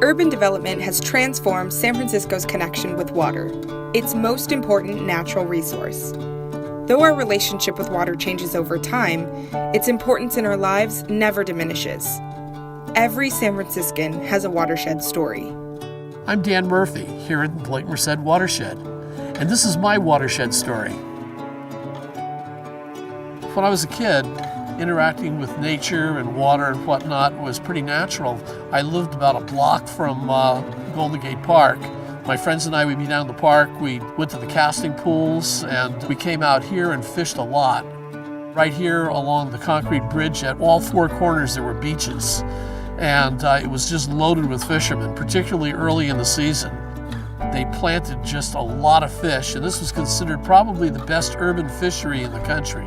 Urban development has transformed San Francisco's connection with water, its most important natural resource. Though our relationship with water changes over time, its importance in our lives never diminishes. Every San Franciscan has a watershed story. I'm Dan Murphy, here at the Lake Merced Watershed, and this is my watershed story. When I was a kid, interacting with nature and water and whatnot was pretty natural. I lived about a block from Golden Gate Park. My friends and I would be down the park. We went to the casting pools, and we came out here and fished a lot. Right here along the concrete bridge at all four corners there were beaches, and it was just loaded with fishermen, particularly early in the season. They planted just a lot of fish, and this was considered probably the best urban fishery in the country.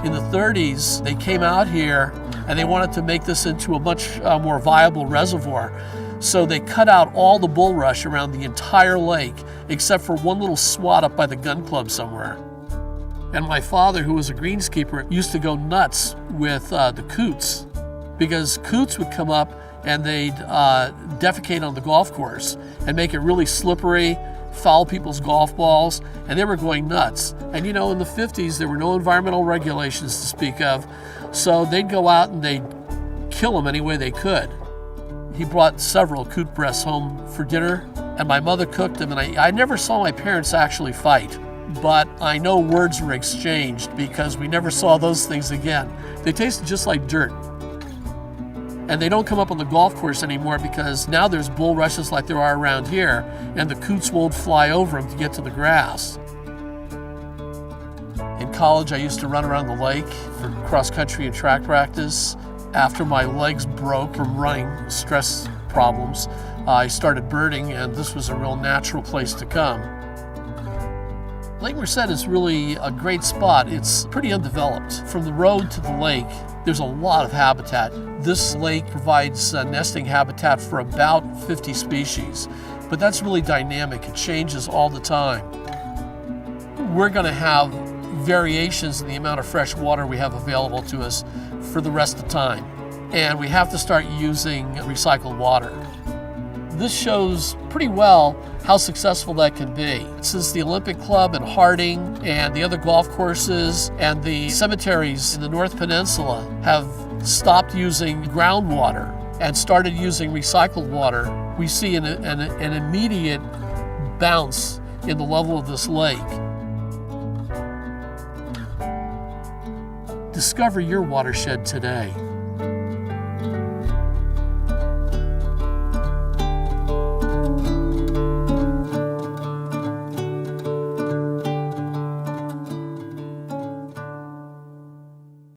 In the 30s, they came out here and they wanted to make this into a much more viable reservoir. So they cut out all the bulrush around the entire lake, except for one little swat up by the gun club somewhere. And my father, who was a greenskeeper, used to go nuts with the coots, because coots would come up and they'd defecate on the golf course and make it really slippery, foul people's golf balls, and they were going nuts. And you know, in the 50s, there were no environmental regulations to speak of, so they'd go out and they'd kill them any way they could. He brought several coot breasts home for dinner, and my mother cooked them, and I never saw my parents actually fight, but I know words were exchanged because we never saw those things again. They tasted just like dirt. And they don't come up on the golf course anymore because now there's bulrushes like there are around here, and the coots won't fly over them to get to the grass. In college, I used to run around the lake for cross-country and track practice. After my legs broke from running stress problems, I started birding, and this was a real natural place to come. Lake Merced is really a great spot. It's pretty undeveloped. From the road to the lake, there's a lot of habitat. This lake provides nesting habitat for about 50 species, but that's really dynamic. It changes all the time. We're going to have variations in the amount of fresh water we have available to us for the rest of the time, and we have to start using recycled water. This shows pretty well how successful that can be. Since the Olympic Club and Harding and the other golf courses and the cemeteries in the North Peninsula have stopped using groundwater and started using recycled water, we see an immediate bounce in the level of this lake. Discover your watershed today.